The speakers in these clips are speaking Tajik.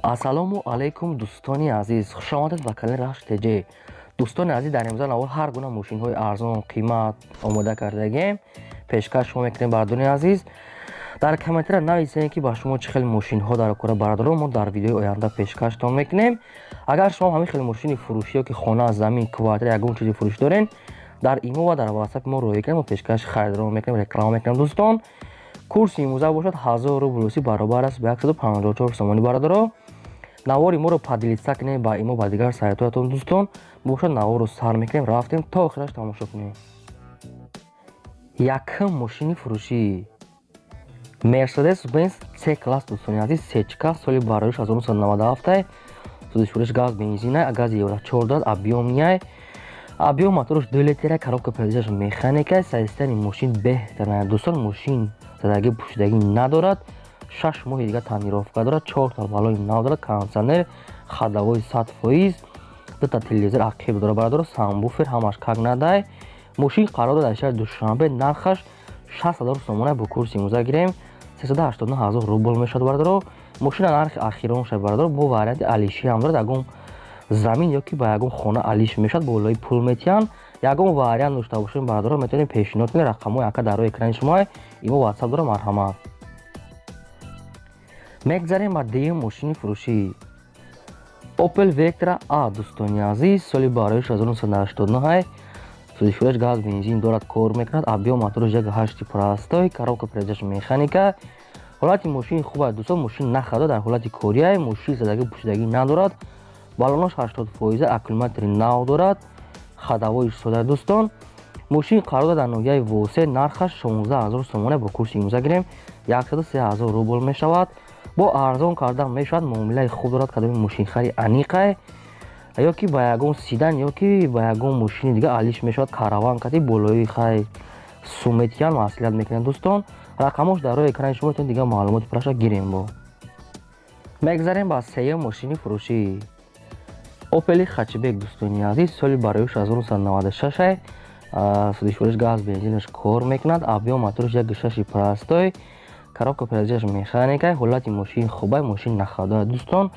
ассалому алайкум дӯстони азиз, хушомадед ба канали Рахш ТЖ. дӯстони азиз, дар имрӯза навор ҳар гуна мошинҳои арзон қимат омода кардагем. пешкаш шумо мекунем бардони азиз. дар комментария нависед ки ба шумо чӣ хел мошинҳо дар кора бародаро мо дар видеои оянда пешкаштон мекунем. агар шумо ҳамин хел мошини фурӯшӣ ёки хона, замин, квартира ягон чизи фурӯш дорен, дар имо ва дар ватсап мо роя кунем ва пешкаш харидро мекунем, реклама мекунем. дӯстон, курси имрӯза бошад 1000 рубл баробар аст ба 154 сомонӣ бародаро. навори моро падилиса кунем ба имо ба дигар сайтҳоятон. дӯстон, бошад наворро сар мекунем, рафтем то охираш тамошо кунем. якум мошини фурӯшӣ Mercedes Benz C-класс. дӯстони азиз, сечка, соли бароиш 1997, судишуриш газ бензина, гази евро 14, объёмняй, объём моторош 2 литра, коробка передачаш механика, состояние мошин беҳтарин. дӯстон, мошин задагӣ пӯшидагӣ надорад, 6 моҳи дига таъмировка дорад, 4 та балои нав дорад, кондитсионер, ходовой 100%, 2 та телевизор ақиб дорад бародаро, самбуфер, ҳамаш кагнадай. мошин қарор дорад дар шаҳри Душанбе, нархаш 60,000 сомона бо курси имрӯза гирем 389,000 рубл мешавад бародаро. мошина нархи ахирон шавад бародаро, бо варианти алиши ҳам дорад. ягон замин ёки ба ягон хона алиш мешавад, болои пул метиҳанд. ягон вариант дошта бошем бародаро, метавонем пешниҳод кунем. рақамҳои ака дар рои экрани шумо, имо ватсап дорам. марҳамат. мегзарем ба дуюм мошини фурӯшӣ Opel Vectra A. дӯстони азиз, соли бароиш 1989, судишураш газ бензин дорад, кор мекунад, объём моторош 1.8 простой, коробка передачаш механика. ҳолати мошин хуб аст дӯстон, мошин нахада дар ҳолати кория, мошин задагӣ пӯшидагӣ надорад, балонош 80%, аккумулятори нав дорад, ходовоиш сода. дӯстон, мошин қарор дорад дар ноҳияи восе, нархаш 16000 сомона бо курси имрӯза гирем 103000 рубл мешавад. бо арзон кардан мешавад, муомилаи хуб дорад. кадоми мошинхари аниқай ёки ба ягон сидан ёки ба ягон мошини дига алиш мешавад, караван кати болои хай суметиян маслиҳат мекунем. дӯстон, рақамош дар рои экрани шумо, дига маълумоти пурраша гирем. бо мегзарем ба сеюм мошини фурӯшӣ Opel Hatchback. дӯстони азиз, соли бароиш 1996, судишуриш газ бензинаш кор мекунад, объём моторош 1.6 простой, коробка передачаш механика. ҳолати мошин хубай, мошин нахада. дӯстон,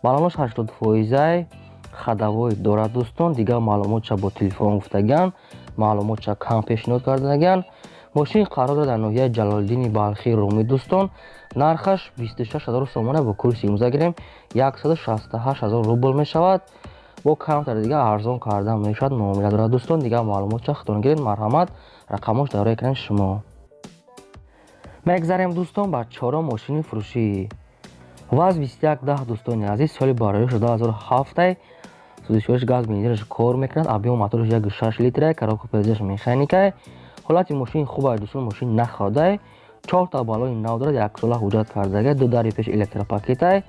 балонош 80%, ходовой дорад. дӯстон, дигар маълумотша бо телефон гуфтаган, маълумотша кам пешниҳод карданаган. мошин қарор дорад дар ноҳияи Ҷалолиддини Балхи, Румӣ. дӯстон, нархаш 26000 сомона бо курси имрӯза гирем 168000 рубл мешавад. бо камтар дига арзон кардан мешавад, муомила дорад. дӯстон, дигар маълумотша худтон гиред. марҳамат. рақамош дар рои экрани шумо. мегзарем дӯстон ба чорум мошини фурӯшӣ ВАЗ-2110. дӯстони азиз, соли бароиш 2007, судишуриш газ бензинаш кор мекунад, объём моторош 1.6 литра, коробка передачаш механика. ҳолати мошин хуб аст дӯстон, мошин находай, 4 та балои нав дорад, 1 сола ҳуҷҷат кардага, 2 дари пеш электропакетай.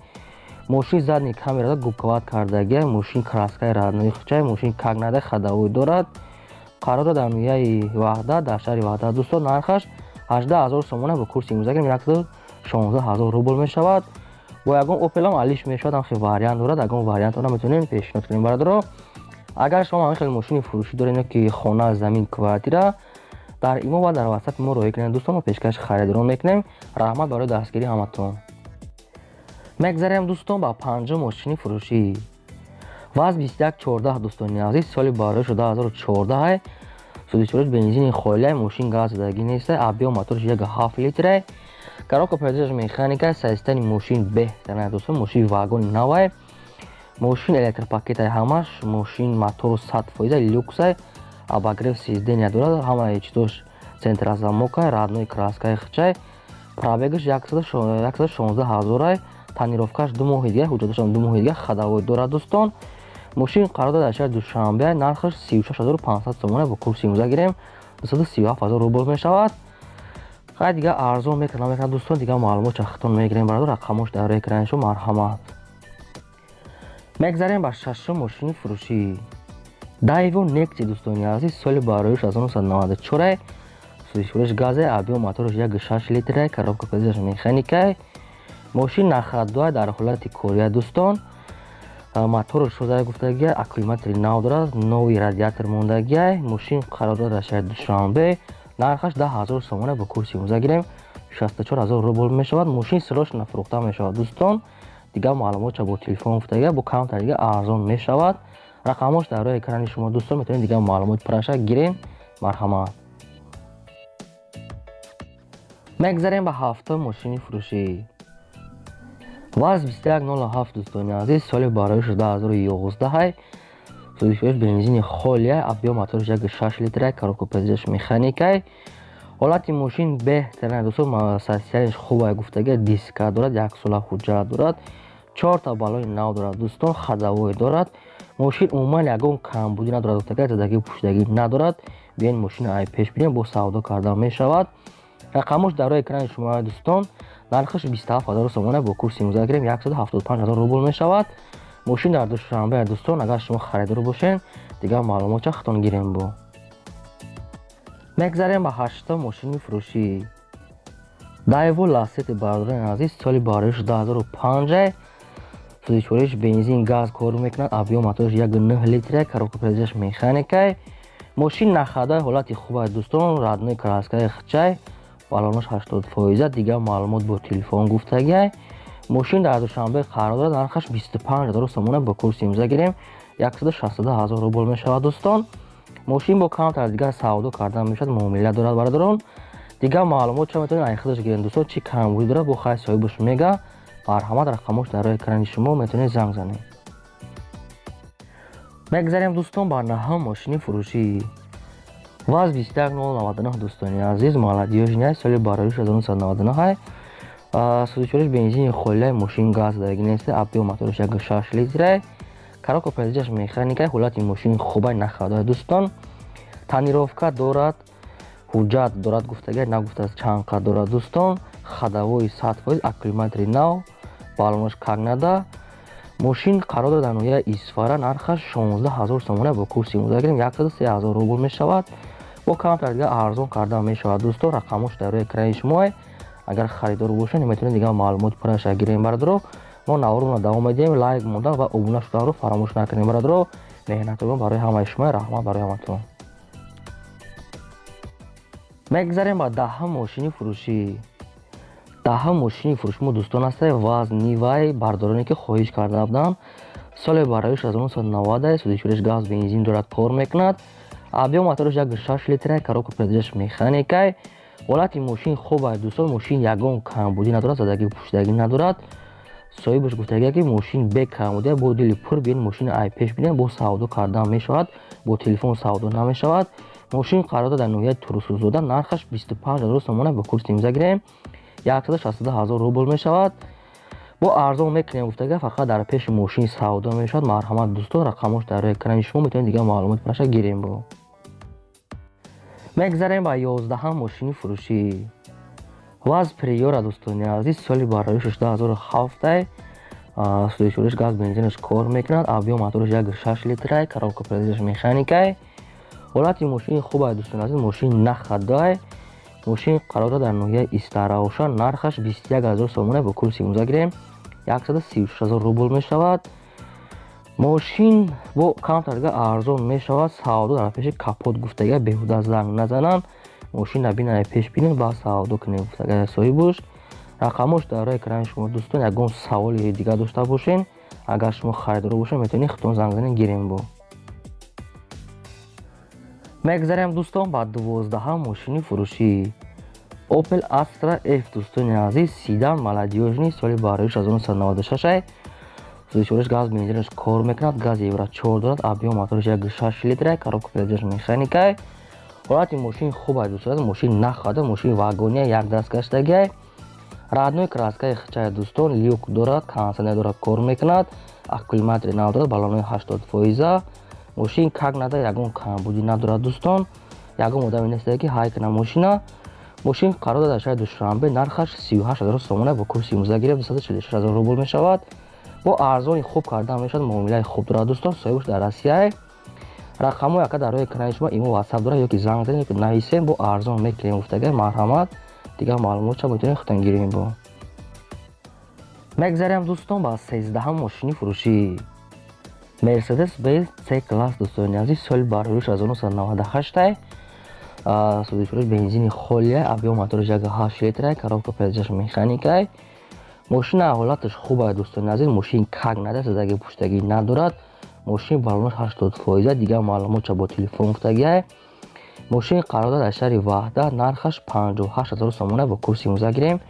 мошин задни камера губковат кардага, мошин краскаи радноихчай, мошин кагнадай ходовой дорад. қарор дорад дар ноҳияи Ваҳдат, дар шаҳри Ваҳдат. дӯстон, нархаш 18000 сомона бо курси имрӯза гирем 116000 рубл мешавад. бо ягон Opel-ам алиш мешавад, ҳам хел вариант дорад. ягон вариантона метавонем пешниҳод кунем бародаро. агар шумо ҳамин хел мошини фурӯшӣ доред ёки хона, замин, квартира, дар имо ва дар ватсапи мо роя кунед. дӯстон, мо пешкаши харидро мекунем. раҳмат барои дастгирии ҳаматон. мегзарем дӯстон ба панҷум мошини фурӯшӣ ВАЗ-2114. дӯстони азиз, соли бароиш 2014, судишуриш бензини холия, мошин газ задагӣ нест, объём моторош 1.7 литра, коробка передачаш механика. состояние мошин беҳтарин. дӯстон, мошин вагони навай, мошин электропакетай ҳамаш, мошин мотор 100% люксай, обогрев сидения дорад, ҳамаи чизош центрозамокай, радной краскаи хичай, пробегаш 116000, таъмировкаш 2 моҳи дига, ҳуҷҷаташам 2 моҳи дига, ходовой дорад. дӯстон, мошин қарор дорад дар шаҳри Душанбе, нархаш 36500 сомона бо курси имрӯза гирем 237000 рубл мешавад. хай дига арзон мекунад. дӯстон, дига маълумотша худтон мегирем бародаро. рақамош дар рои экрани шумо. марҳамат. мегзарем ба шашум мошини фурӯшӣ Daewoo Nexi. дӯстони азиз, соли бароиш 1994, судишуриш газе, объём моторош 1.6 литра, коробка передачаш механика. мошин нахадоай, дар ҳолати кория. дӯстон, моторош шода гуфтагия, аккумулятори нав дорад, нови радиатор мондагия. мошин қарор дорад дар шаҳри Душанбе, нархаш 10000 сомона бо курси имрӯза гирем 64000 рубл мешавад. мошин силош нафурӯхта мешавад. дӯстон, дигар маълумотро бо телефон гуфтага бо камтар дигар арзон мешавад. рақамош дар рӯи экрани шумо дӯстон, метавонед дигар маълумот пураша гирем. марҳамат. мегзарем ба ҳафтум мошини фурӯшӣ. ваз 2107 дӯстони азиз, соли бароиш 2011 сӯзишаш бензини холия, объем моториш 1.6 литра, коробка передачаш механикай. ҳолати мошин беҳтарин дӯстон, состоянияш хубай гуфтага, диска дорад, 1 сола ҳуҷҷат дорад, 4 та балони нав дорад дӯстон, ходовой дорад. мошин умуман ягон камбудӣ надорад гуфтага, задагӣ пуштагӣ надорад. биён мошини ай пеш бинем, бо савдо кардан мешавад. рақамош дар рӯи экрани шумо дӯстон, нархаш 27000 сомона бо курси имрӯза гирем 175000 рубл мешавад. мошин дар душанбе дӯстон, агар шумо харидор бошен, дигар маълумотро худтон гирем бо. мегзарем ба ҳаштум мошини фурӯшӣ. Daewoo Lacetti бардорани азиз, соли бароиш 2005, сӯзишвориш бензин газ кор мекунад, объем моториш 1.9 литра, коробка передачаш механикай. мошин нахадаи ҳолати хубай дӯстон, радной краскаи хичай, балонош 80%, дигар маълумот бо телефон гуфтагай. мошин дар душанбе қарор дорад, нархаш 25000 сомона бо курси имрӯза гирем 162000 рубл мешавад дӯстон. мошин бо камтар дигар савдо кардан мешавад, муомила дорад бардорон. дигар маълумотро метавонед ай худаш гирем дӯстон, чи камбудӣ дорад бо хай соҳибаш мега. марҳамат, рақамош дар рӯи экрани шумо, метавонед занг занед. мегзарем дӯстон ба наҳум мошини фурӯшӣ. ваз 21099 дӯстони азиз, молодёжняй, соли бароиш 1999, сӯзишвориш бензини холияи мошин газ дагинест, объем моториш 1.6 литра, коробка передачаш механикай. ҳолати мошин хубай нахадаи дӯстон, тонировка дорад, ҳуҷҷат дорад гуфтага, нагуфтааст чанд қад дорад дӯстон, ходовои 100%, аккумулятори нав, балонош кагнада. мошин қарор дорад дар ноҳияи Исфара, нархаш 16000 сомона бо курси имрӯза гирем 103000 рубл мешавад. бо камтар дигар арзон кардан мешавад дӯстон. рақамош дар рӯи экрани шумо, агар харидор бошед, метавонед дигар маълумот пураша гирем бардоро. мо наврумро давом медиҳем, лайк мондан ва обуна шуданро фаромӯш накунем бардоро. меҳнататон барои ҳамаи шумо, раҳмат барои ҳаматон. мегзарем ба даҳум мошини фурӯшӣ. даҳум мошини фурӯшӣ мо дӯстон аст, ваз нивай бардороне ки хоҳиш карда буданд, соли бароиш 1990, сӯзишвориш газ бензин дорад, кор мекунад, объем моториш 1.6 литра, коробка передачаш механикай. ҳолати мошин хубай дӯстон, мошин ягон камбудӣ надорад, задагӣ пуштагӣ надорад. соҳибаш гуфтага ки мошин бе камбудӣ, бо дили пур биён мошини ай пеш бинем, бо савдо кардан мешавад, бо телефон савдо намешавад. мошин қарор дорад дар ноҳияи Турсузода, нархаш 25000 сомона бо курси имрӯза гирем 160000 рубл мешавад. бо арзон мекунем гуфтага, фақат дар пеши мошин савдо мешавад. марҳамат дӯстон, рақамош дар рӯи экрани шумо, метавонед дигар маълумот пураша гирем бо. мегзарем ба 11 мошини фурӯшӣ. ваз Приора дӯстони азиз, соли бароиш 2007, сӯзишвориш газ бензинаш кор мекунад, объем моториш 1.6 литра, коробка передачаш механикай. ҳолати мошини хубай дӯстони азиз, мошин нахадай. мошин қарор дорад дар ноҳияи Истараушан, нархаш 21000 сомона бо курси имрӯза гирем 136000 рубл мешавад. мошин бо камтар дигар арзон мешавад, савдо дар пеши капот гуфтага, беҳуда занг назананд. мошин набинай пеш бинем, ба савдо кунем гуфтага соҳибуш. рақамош дар рӯи экрани шумо дӯстон, ягон саволи дигар дошта бошен, агар шумо харидор бошед, метавонед худтон занг занед гирем бо. мегзарем дӯстон ба 12 мошини фурӯшӣ. Opel Astra F дӯстони азиз, седан молодёжни, соли бароиш 1996, сӯзишвориш газ бензинаш кор мекунад, газ евро 4 дорад, объем моториш 1.6 литра, коробка передачаш механикай. ҳолати мошин хубай дӯстон, мошин нахада, мошин вагония, як даст гаштагай, радной краскаи хичай дӯстон, люк дорад, кондитсионер дорад, кор мекунад, аккумулятори нав дорад, балонои 80%. мошин кагнада, ягон камбудӣ надорад дӯстон. ягон одаме нестае ки ҳай кунад мошина. мошин қарор дорад дар шаҳри Душанбе, нархаш 38000 сомона бо курси имрӯза гирем 246000 рубл мешавад. бо арзони хуб кардан мешавад, муомилаи хуб дорад дӯстон. соҳибаш дар Россия. рақамҳои яка дар рӯи экрани шумо, имо WhatsApp дорад, ёки занг занед, ёки нависем, бо арзон мекунем гуфтага. марҳамат, дигар маълумотро метавонед худтон гирем бо. мегзарем дӯстон ба 13 мошини фурӯшӣ. Mercedes-Benz C-класс дӯстони азиз, соли бароиш 1998, сӯзишвориш бензини холия, объем моториш 1.8 литра, коробка передачаш механикай. мошина ҳолаташ хуб аст дӯстони азиз, мошин как надаст, задаги пуштагӣ надорад, мошин баллонаш 80%, дигар маълумотша бо телефон гуфтагиай. мошин қарор дорад аз шаҳри Ваҳдат, нархаш 58 000 сомона бо курси имрӯза гирем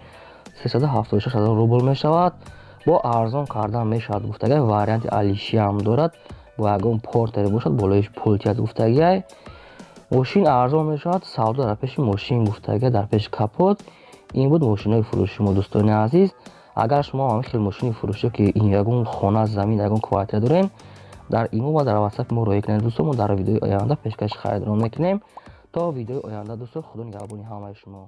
376 000 рубл мешавад. бо арзон кардан мешавад гуфтагиай. варианти алишиам дорад, бо ягон портере бошад, болоиш пулти аст гуфтагиай. мошин арзон мешавад, савдо дар пеши мошин гуфтагиай, дар пеши капот. ин буд мошинои фурӯши мо дӯстони азиз. агар шумо ҳам хеле мошини фурӯшиё ки ягон хона, замин, ягон квартира дорен, дар имо ва дар ватсапи мо роя кунед дӯстон. мо дар видеои оянда пешкаши харидорон мекунем. то видеои оянда дӯстон, худо нигаҳбони ҳамаи шумо.